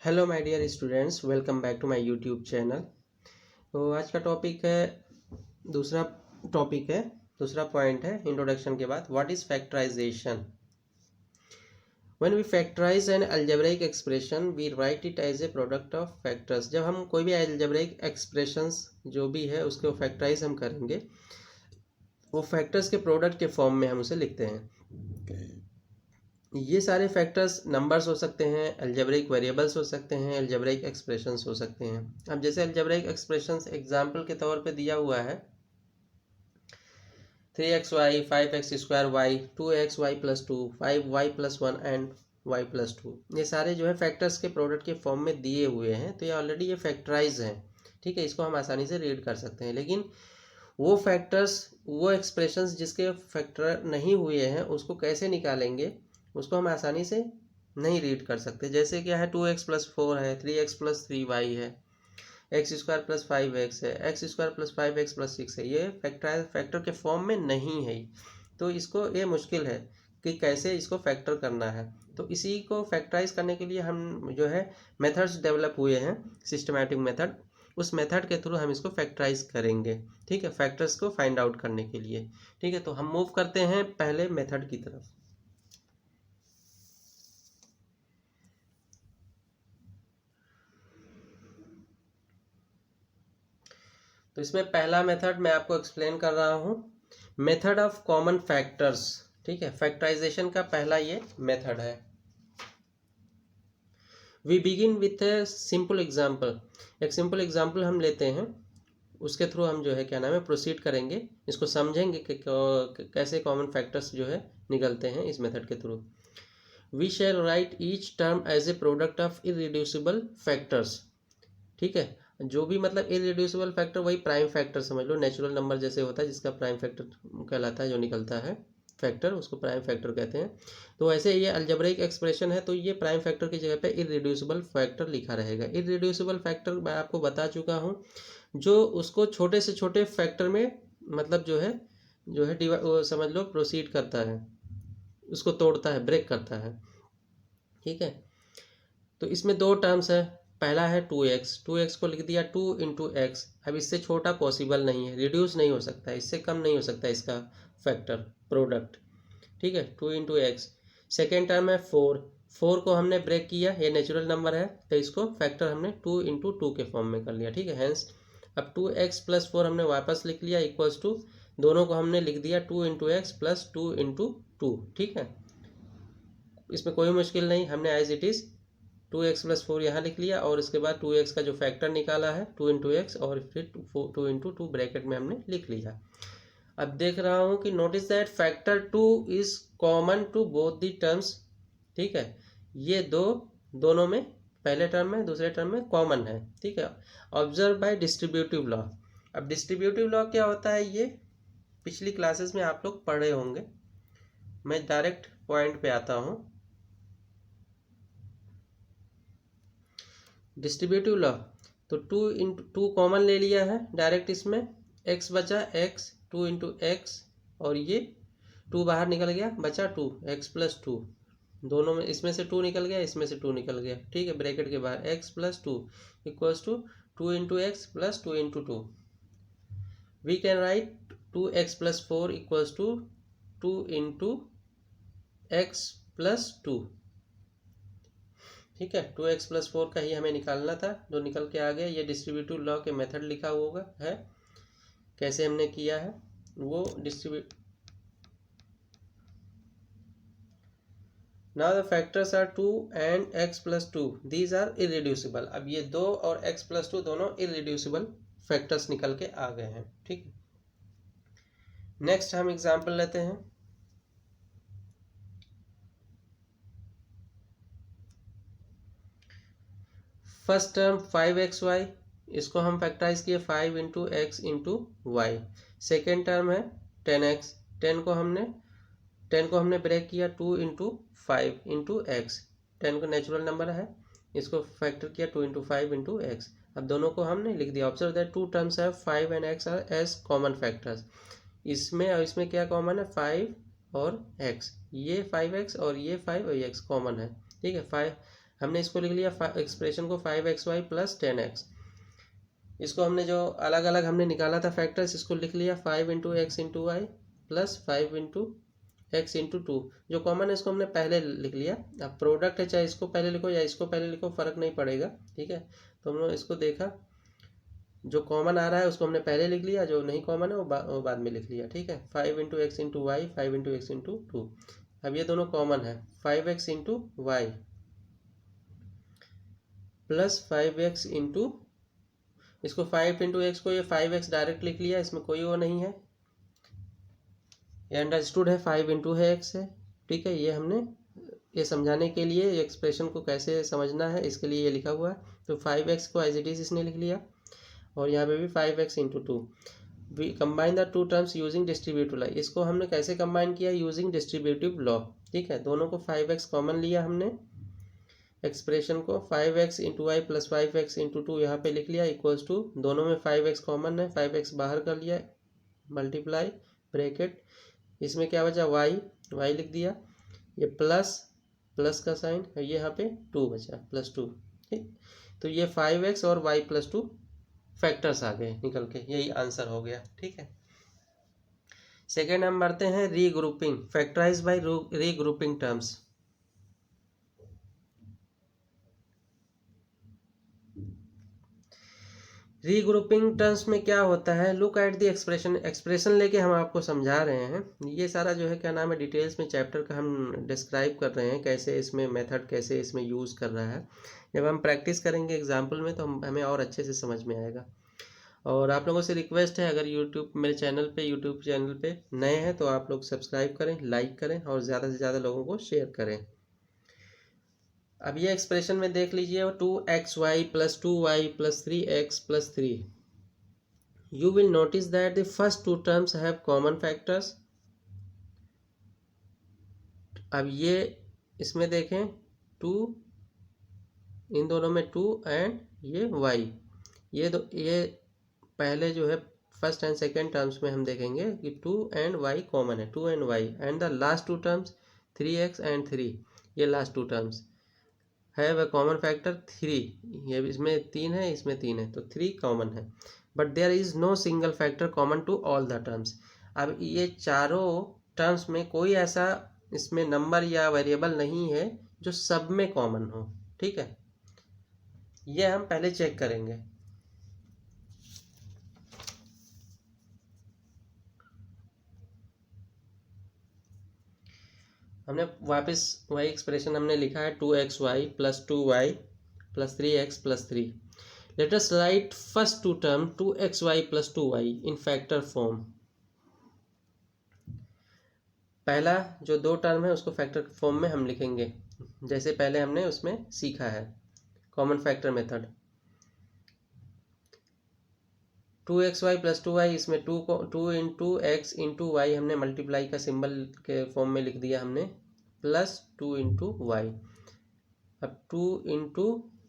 Hello my dear students, welcome back to my YouTube channel. तो आज का दूसरा दूसरा पॉइंट है इंट्रोडक्शन के बाद, what is factorisation. When we factorise an algebraic expression we write it as a product of factors. जब हम कोई भी अलजेब्रिक एक्सप्रेशंस जो भी है उसको फैक्टराइज हम करेंगे, वो फैक्टर्स के प्रोडक्ट के फॉर्म में हम उसे लिखते हैं। ये सारे फैक्टर्स नंबर्स हो सकते हैं, अलजेब्रिक वेरिएबल्स हो सकते हैं, अलजेब्रिक एक्सप्रेशंस हो सकते हैं। अब जैसे अलजेब्रिक एक्सप्रेशंस एग्जांपल के तौर पे दिया हुआ है 3xy 5x² y 2xy + 2 5y + 1 and y + 2। ये सारे जो है फैक्टर्स के प्रोडक्ट के फॉर्म में दिए हुए हैं, तो ये ऑलरेडी ये फैक्टराइज हैं। ठीक है, इसको हम आसानी से रीड कर सकते हैं। लेकिन वो फैक्टर्स, वो एक्सप्रेशंस जिसके फैक्टर नहीं हुए हैं उसको कैसे निकालेंगे, उसको हम आसानी से नहीं रीड कर सकते। जैसे क्या है 2x + 4 है, 3x + 3y है, x² + 5x है, x² + 5x + 6 है। ये फैक्टर के फॉर्म में नहीं है, तो इसको ये मुश्किल है कि कैसे इसको फैक्टर करना है। तो इसी को फैक्टराइज करने के लिए हम जो है मेथड्स डेवलप हुए हैं, सिस्टमैटिक मेथड। उस मेथड के थ्रू हम इसको फैक्टराइज करेंगे। ठीक है, फैक्टर्स को फाइंड आउट करने के लिए। ठीक है, तो हम मूव करते हैं पहले मेथड की तरफ। तो इसमें पहला मेथड मैं आपको एक्सप्लेन कर रहा हूँ, मेथड ऑफ कॉमन फैक्टर्स। ठीक है, फैक्टराइजेशन का पहला ये मेथड है। We begin with a simple example. एक सिंपल एग्जाम्पल हम लेते हैं, उसके थ्रू हम जो है क्या नाम है प्रोसीड करेंगे, इसको समझेंगे कि कैसे कॉमन फैक्टर्स जो है निकलते हैं इस मेथड के through. We shall write each term as a product of irreducible factors. ठीक है, जो भी मतलब इररिड्यूसिबल फैक्टर वही प्राइम फैक्टर समझ लो, नेचुरल नंबर जैसे होता है जिसका प्राइम फैक्टर कहलाता है, जो निकलता है फैक्टर उसको प्राइम फैक्टर कहते हैं। तो ऐसे ये अलजेब्रिक एक्सप्रेशन है, तो ये प्राइम फैक्टर की जगह पे इररिड्यूसिबल फैक्टर लिखा रहेगा। इररिड्यूसिबल फैक्टर मैं आपको बता चुका हूँ, जो उसको छोटे से छोटे फैक्टर में मतलब जो है समझ लो प्रोसीड करता है, उसको तोड़ता है, ब्रेक करता है। ठीक है, तो इसमें दो टर्म्स है। पहला है 2x को लिख दिया 2 × x। अब इससे छोटा पॉसिबल नहीं है, रिड्यूस नहीं हो सकता है, इससे कम नहीं हो सकता इसका फैक्टर प्रोडक्ट। ठीक है, 2 × x। सेकेंड टर्म है 4 को हमने ब्रेक किया, ये नेचुरल नंबर है तो इसको फैक्टर हमने 2 × 2 के फॉर्म में कर लिया। ठीक है, हेंस अब 2x + 4 हमने वापस लिख लिया इक्वल्स टू, दोनों को हमने लिख दिया 2 × x + 2 × 2। ठीक है, इसमें कोई मुश्किल नहीं, हमने एज इट इज़ 2x + 4 यहाँ लिख लिया और इसके बाद 2x का जो फैक्टर निकाला है 2 × x और फिर 2 × 2 ब्रैकेट में हमने लिख लिया। अब देख रहा हूँ कि notice that factor 2 is common to both the terms. ठीक है, ये दोनों में, पहले टर्म में दूसरे टर्म में कॉमन है। ठीक है, ऑब्जर्व बाय डिस्ट्रीब्यूटिव लॉ। अब डिस्ट्रीब्यूटिव लॉ क्या होता है, ये पिछली क्लासेस में आप लोग पढ़े होंगे, मैं डायरेक्ट पॉइंट पे आता हूँ। डिस्ट्रीब्यूटिव लॉ, तो 2 × 2 कॉमन ले लिया है डायरेक्ट, इसमें x बचा x 2 × x और ये 2 बाहर निकल गया, बचा 2 x + 2। दोनों में इसमें से 2 निकल गया, इसमें से 2 निकल गया। ठीक है, ब्रैकेट के बाहर x + 2 equals to 2 × x + 2 × 2। We can write 2x + 4 equals to 2 × x + 2। ठीक है, 2x + 4 का ही हमें निकालना था, जो निकल के आ गया। ये डिस्ट्रीब्यूटिव लॉ के मेथड लिखा होगा है, कैसे हमने किया है वो distribute. Now the factors are 2 and x + 2, these are irreducible. अब ये 2 और x + 2 दोनों इररिड्यूसिबल फैक्टर्स निकल के आ गए हैं। ठीक है, नेक्स्ट हम एग्जाम्पल लेते हैं। फर्स्ट टर्म 5xy, इसको हम फैक्टराइज किए 5 × x × y। सेकेंड टर्म है 10x, 10 को हमने ब्रेक किया 2 × 5 × x। 10 को नेचुरल नंबर है, इसको फैक्टर किया 2 × 5 × x। अब दोनों को हमने लिख दिया। ऑब्जर्व दैट 2 टर्म्स है 5 and x are as common factors. इसमें और इसमें क्या कॉमन है, 5 और x। ये 5x और ये 5 और x कॉमन है। ठीक है, 5 हमने इसको लिख लिया एक्सप्रेशन को 5xy प्लस 10x। इसको हमने जो अलग अलग हमने निकाला था फैक्टर्स, इसको लिख लिया 5 into X into Y plus 5 into X into 2। जो कॉमन है इसको हमने पहले लिख लिया। अब प्रोडक्ट है, चाहे इसको पहले लिखो या इसको पहले लिखो, फर्क नहीं पड़ेगा, ठीक है। तो हमने इसको देखा, जो कॉमन आ रहा है उसको हमने पहले लिख लिया, जो नहीं कॉमन है वो बाद में लिख लिया, ठीक है। 5 into X into Y, 5 into X into 2। अब ये दोनों कॉमन है, 5x into Y plus 5x into, इसको 5 इंटू एक्स को ये 5x डायरेक्ट लिख लिया, इसमें कोई वो नहीं है, ये अंडरस्टूड है, 5 इंटू है x है, ठीक है। ये हमने ये समझाने के लिए एक्सप्रेशन को कैसे समझना है इसके लिए ये लिखा हुआ है। तो 5x को एज इट इज इसने लिख लिया, और यहाँ पे भी 5x into 2। We combine the two terms using distributive law. इसको हमने कैसे कंबाइन किया, यूजिंग डिस्ट्रीब्यूटिव लॉ, ठीक है। दोनों को 5x कॉमन लिया हमने, एक्सप्रेशन को 5x into Y plus 5x into 2 यहाँ पे लिख लिया, इक्वल्स टू, दोनों में 5x कॉमन है, 5x बाहर कर लिया, मल्टीप्लाई ब्रैकेट, इसमें क्या बचा y लिख दिया, ये प्लस का साइन है, ये यहाँ पे 2 बचा, +2, ठीक। तो ये 5x और y प्लस 2 फैक्टर्स आ गए निकल के, यही आंसर हो गया, ठीक है। सेकेंड हम बढ़ते हैं regrouping, factorise by regrouping terms. Regrouping terms में क्या होता है, लुक एट द एक्सप्रेशन लेके हम आपको समझा रहे हैं। ये सारा जो है क्या नाम है, डिटेल्स में चैप्टर का हम डिस्क्राइब कर रहे हैं, कैसे इसमें मेथड कैसे इसमें यूज़ कर रहा है। जब हम प्रैक्टिस करेंगे एग्जाम्पल में तो हमें और अच्छे से समझ में आएगा। और आप लोगों से रिक्वेस्ट है, अगर मेरे यूट्यूब चैनल पे नए हैं तो आप लोग सब्सक्राइब करें, लाइक करें और ज़्यादा से ज़्यादा लोगों को शेयर करें। अब ये एक्सप्रेशन में देख लीजिए, 2xy plus 2y plus 3x plus 3। You will notice that the first two terms have common factors. अब ये इसमें देखें 2, इन दोनों में 2 एंड ये y, ये पहले जो है फर्स्ट एंड सेकेंड टर्म्स में हम देखेंगे कि 2 एंड y कॉमन है, 2 and y, and the last two terms 3x and 3, ये लास्ट टू टर्म्स है वह कॉमन फैक्टर 3। ये इसमें 3 है, इसमें 3 है, तो 3 कॉमन है, but there is no single factor common to all the terms. अब ये चारों टर्म्स में कोई ऐसा इसमें नंबर या वेरिएबल नहीं है जो सब में कॉमन हो, ठीक है। ये हम पहले चेक करेंगे। हमने वापस वही एक्सप्रेशन हमने लिखा है, 2xy plus 2y plus 3x plus 3। Let us write first two term 2xy plus 2y in factor form. पहला जो दो टर्म है उसको फैक्टर फॉर्म में हम लिखेंगे, जैसे पहले हमने उसमें सीखा है common factor method. 2xy plus 2y, इसमें 2 इंटू एक्स इंटू वाई हमने मल्टीप्लाई का सिंबल के फॉर्म में लिख दिया हमने, प्लस 2 इंटू वाई। अब 2 इंटू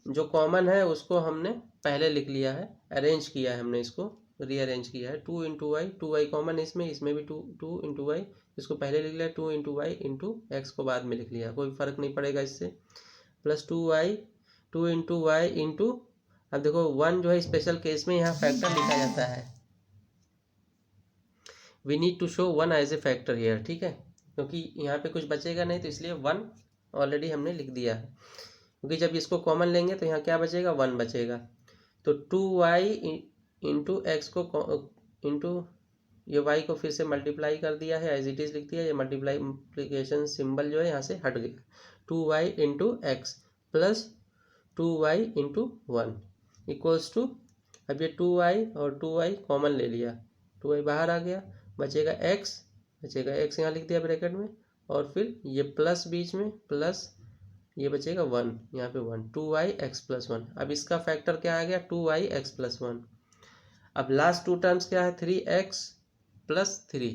जो कॉमन है उसको हमने पहले लिख लिया है, अरेंज किया है हमने, इसको रीअरेंज किया है। 2 इंटू वाई, 2y कॉमन है इसमें भी 2 इंटू वाई, इसको पहले लिख लिया, 2 इंटू वाई इंटू एक्स को बाद में लिख लिया, कोई फर्क नहीं पड़ेगा इससे, plus 2y, 2 into Y into, अब देखो 1 जो है स्पेशल केस में यहाँ फैक्टर लिखा जाता है, we need to show 1 as a factor here, ठीक है, क्योंकि यहाँ पे कुछ बचेगा नहीं, तो इसलिए 1 ऑलरेडी हमने लिख दिया है, क्योंकि जब इसको कॉमन लेंगे तो यहाँ क्या बचेगा, 1 बचेगा। तो 2y इंटू एक्स को इंटू ये y को फिर से मल्टीप्लाई कर दिया है, एज इट इज लिख दिया, ये मल्टीप्लीकेशन सिंबल जो है यहाँ से हट गया, 2y into x plus 2y into 1 equals to, अब ये 2y और 2y कॉमन ले लिया, 2y बाहर आ गया, बचेगा x यहाँ लिख दिया ब्रैकेट में, और फिर ये प्लस बीच में, प्लस ये बचेगा 1, यहाँ पे 1, 2y x प्लस 1। अब इसका फैक्टर क्या आ गया, 2y x प्लस 1। अब लास्ट टू टर्म्स क्या है, 3x plus 3,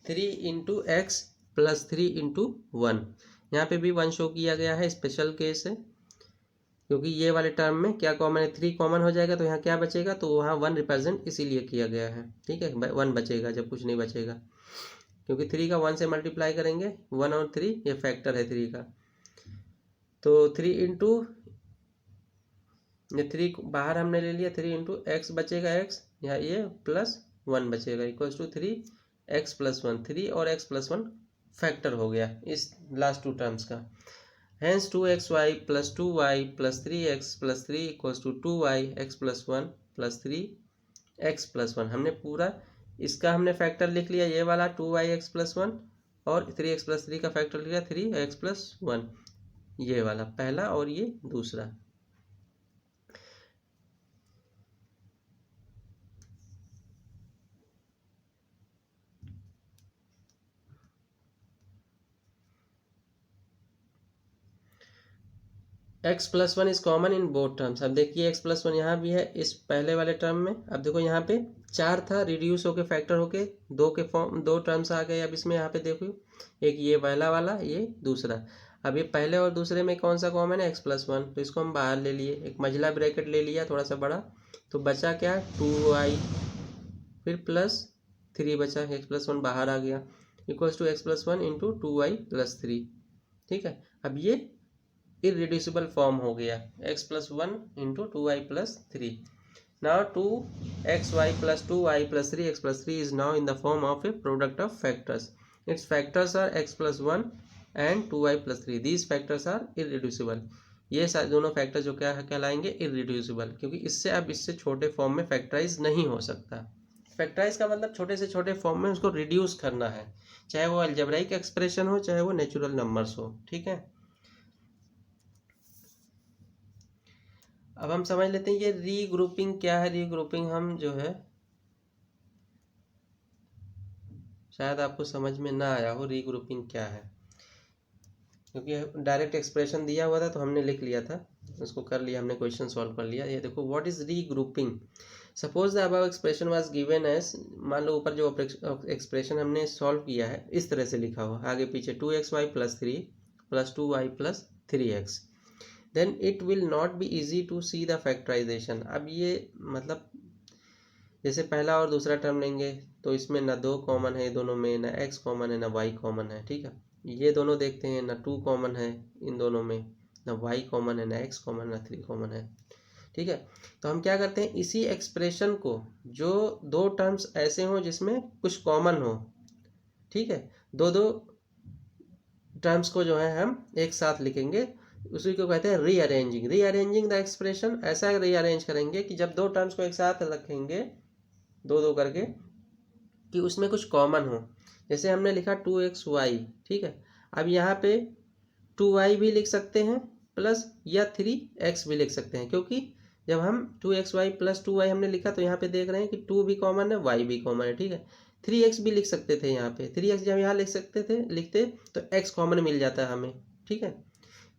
3 into x plus 3 into 1। यहाँ पे भी 1 शो किया गया है, स्पेशल केस है, क्योंकि ये वाले टर्म में क्या कॉमन है, 3 कॉमन हो जाएगा, तो यहाँ क्या बचेगा, तो वहाँ 1 रिप्रेजेंट इसीलिए किया गया है, ठीक है, 1 बचेगा जब कुछ नहीं बचेगा, क्योंकि 3 का 1 से मल्टीप्लाई करेंगे, 1 और 3 ये फैक्टर है 3 का। तो 3 इंटू ये 3 बाहर हमने ले लिया, 3 इंटू एक्स बचेगा एक्स, यहाँ ये +1 बचेगा इक्वल्स टू 3x+1, 3 और x+1 फैक्टर हो गया इस लास्ट टू टर्म्स का। Hence 2xy + 2y + 3x + 3 equals to 2y x+1 + 3x+1। हमने पूरा इसका हमने फैक्टर लिख लिया, ये वाला 2y x+1 और 3x+3 का फैक्टर लिख लिया 3x+1, ये वाला पहला और ये दूसरा। x+1 is common in both terms. अब देखिए x+1 यहाँ भी है इस पहले वाले टर्म में। अब देखो यहाँ पे 4 था, रिड्यूस होके फैक्टर होके 2 के फॉर्म 2 टर्म्स आ गए। अब इसमें यहाँ पे देखो एक ये पहला वाला, ये दूसरा। अब ये पहले और दूसरे में कौन सा कॉमन है? x+1, तो इसको हम बाहर ले लिए, एक मंझला ब्रैकेट ले लिया थोड़ा सा बड़ा, तो बचा क्या? 2y फिर +3 बचा, x+1 बाहर आ गया equals to x+1 into 2y + 3। ठीक है, अब ये इरेड्यूसिबल फॉर्म हो गया, x+1 into 2y + 3। Now 2xy + 2y + 3x+3 is now in the form of a product of factors. Its factors are x+1 and 2y + 3. These factors are irreducible. ये दोनों factor जो क्या कहलाएंगे? इरेड्यूसिबल, क्योंकि इससे अब इससे छोटे फॉर्म में फैक्टराइज नहीं हो सकता। फैक्टराइज का मतलब छोटे से छोटे फॉर्म में उसको रिड्यूस करना है, चाहे वो अलजेब्राइक एक्सप्रेशन हो चाहे वो नेचुरल नंबर्स हो। ठीक है, अब हम समझ लेते हैं ये रीग्रुपिंग क्या है। रीग्रुपिंग हम जो है, शायद आपको समझ में ना आया हो रीग्रुपिंग क्या है, क्योंकि डायरेक्ट एक्सप्रेशन दिया हुआ था तो हमने लिख लिया था, उसको कर लिया हमने, क्वेश्चन सॉल्व कर लिया। ये देखो, what is regrouping? Suppose the above expression was given as, मान लो ऊपर जो एक्सप्रेशन हमने सॉल्व किया है इस तरह से लिखा हुआ, आगे पीछे 2xy + 3 + 2y + 3x, then it will not be easy to see the factorization। अब ये मतलब जैसे पहला और दूसरा टर्म लेंगे तो इसमें ना 2 कॉमन है दोनों में, ना x कॉमन है, ना y कॉमन है। ठीक है, ये दोनों देखते हैं, ना 2 कॉमन है इन दोनों में, ना y कॉमन है, ना x कॉमन, ना 3 कॉमन है। ठीक है, तो हम क्या करते हैं, इसी एक्सप्रेशन को जो 2 टर्म्स ऐसे हों जिसमें कुछ कॉमन हो, ठीक है, दो टर्म्स को जो है हम एक साथ लिखेंगे, उसी को कहते हैं रीअरेंजिंग। रीअरेंजिंग द एक्सप्रेशन, ऐसा रीअरेंज करेंगे कि जब 2 टर्म्स को एक साथ रखेंगे दो करके, कि उसमें कुछ कॉमन हो। जैसे हमने लिखा 2xy, ठीक है, अब यहाँ पे 2y भी लिख सकते हैं प्लस या 3x भी लिख सकते हैं, क्योंकि जब हम 2xy + 2y हमने लिखा तो यहाँ पे देख रहे हैं कि 2 भी कॉमन है, y भी कॉमन है। ठीक है, 3x भी लिख सकते थे यहाँ पे, 3x जब यहाँ लिखते तो x कॉमन मिल जाता है हमें। ठीक है,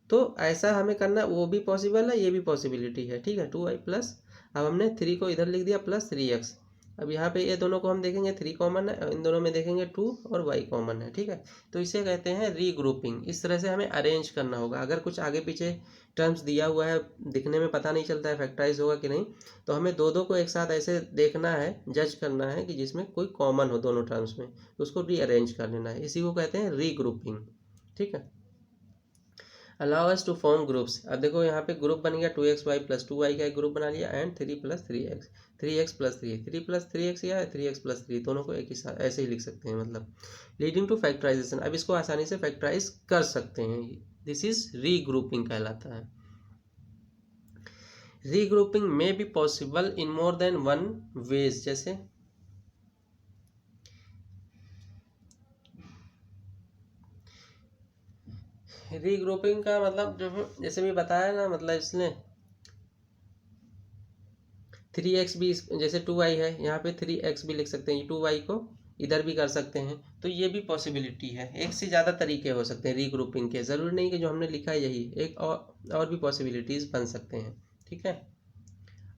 तो ऐसा हमें करना, वो भी पॉसिबल है, ये भी पॉसिबिलिटी है। ठीक है, 2y प्लस, अब हमने 3 को इधर लिख दिया प्लस 3x। अब यहाँ पे ये दोनों को हम देखेंगे 3 कॉमन है, इन दोनों में देखेंगे 2 और y कॉमन है। ठीक है, तो इसे कहते हैं रीग्रुपिंग। इस तरह से हमें अरेंज करना होगा। अगर कुछ आगे पीछे टर्म्स दिया हुआ है, दिखने में पता नहीं चलता है फैक्टराइज होगा कि नहीं, तो हमें दो को एक साथ ऐसे देखना है, जज करना है कि जिसमें कोई कॉमन हो दोनों टर्म्स में, तो उसको रीअरेंज कर लेना है। इसी को कहते हैं रीग्रुपिंग। ठीक है, allow us to form groups. अब देखो यहाँ पे ग्रुप बन गया, 2xy + 2y का एक ग्रुप बना लिया, एंड 3 + 3x, 3x + 3, 3 + 3x या 3x + 3, दोनों को एक ही साथ ऐसे ही लिख सकते हैं, मतलब लीडिंग टू फैक्टराइजेशन। अब इसको आसानी से फैक्टराइज कर सकते हैं, दिस इज रीग्रुपिंग कहलाता है। रीग्रुपिंग में be possible in more than one ways. जैसे रीग्रुपिंग का मतलब जो जैसे भी बताया ना, मतलब इसने 3x भी, जैसे 2y है यहाँ पे 3x भी लिख सकते हैं, 2y को इधर भी कर सकते हैं, तो ये भी पॉसिबिलिटी है। एक से ज़्यादा तरीके हो सकते हैं रीग्रुपिंग के, ज़रूरी नहीं कि जो हमने लिखा है यही, एक और भी पॉसिबिलिटीज़ बन सकते हैं। ठीक है,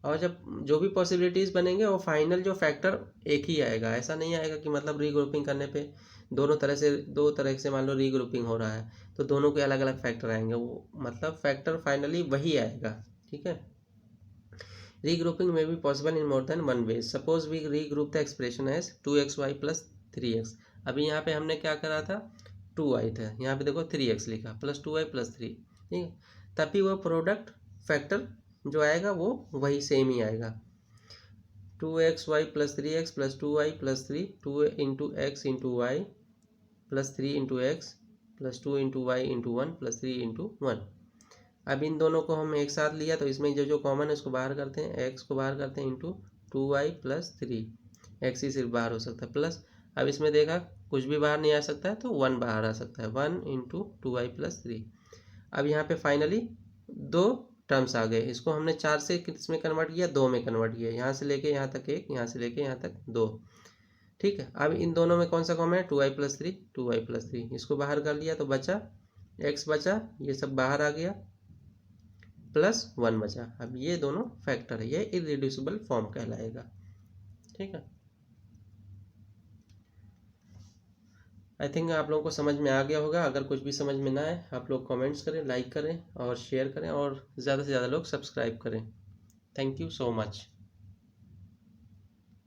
और जब जो भी पॉसिबिलिटीज़ बनेंगे वो फाइनल जो फैक्टर एक ही आएगा। ऐसा नहीं आएगा कि मतलब रीग्रुपिंग करने पे दो तरह से मान लो रीग्रुपिंग हो रहा है तो दोनों के अलग अलग फैक्टर आएंगे, वो मतलब फैक्टर फाइनली वही आएगा। ठीक है, regrouping may be possible in more than one way. Suppose we regroup the expression as 2xy + 3x। अभी यहाँ पे हमने क्या करा था, 2y था, यहाँ पे देखो 3x लिखा, +2y + 3। ठीक है, तभी वह प्रोडक्ट फैक्टर जो आएगा वो वही सेम ही आएगा। 2xy + 3x + 2y + 3 2 × x × y + 3 × x + 2 × y × 1 + 3 × 1। अब इन दोनों को हम एक साथ लिया तो इसमें जो जो कॉमन है उसको बाहर करते हैं, x को बाहर करते हैं इंटू 2y + 3, x ही सिर्फ बाहर हो सकता है प्लस, अब इसमें देखा कुछ भी बाहर नहीं आ सकता है तो 1 बाहर आ सकता है, 1 × 2y + 3। अब यहाँ पे फाइनली दो टर्म्स आ गए, इसको हमने 4 से किस में कन्वर्ट किया, 2 में कन्वर्ट किया, यहाँ से लेके यहाँ तक 1, यहाँ से लेके यहाँ तक 2। ठीक है, अब इन दोनों में कौन सा कॉमन है, 2y + 3, 2y + 3, इसको बाहर कर लिया तो बचा x बचा, ये सब बाहर आ गया, +1 बचा। अब ये दोनों फैक्टर है, ये इररिड्यूसिबल फॉर्म कहलाएगा। ठीक है, आई थिंक आप लोगों को समझ में आ गया होगा। अगर कुछ भी समझ में ना आए आप लोग कमेंट्स करें, लाइक करें और शेयर करें, और ज़्यादा से ज़्यादा लोग सब्सक्राइब करें। Thank you so much.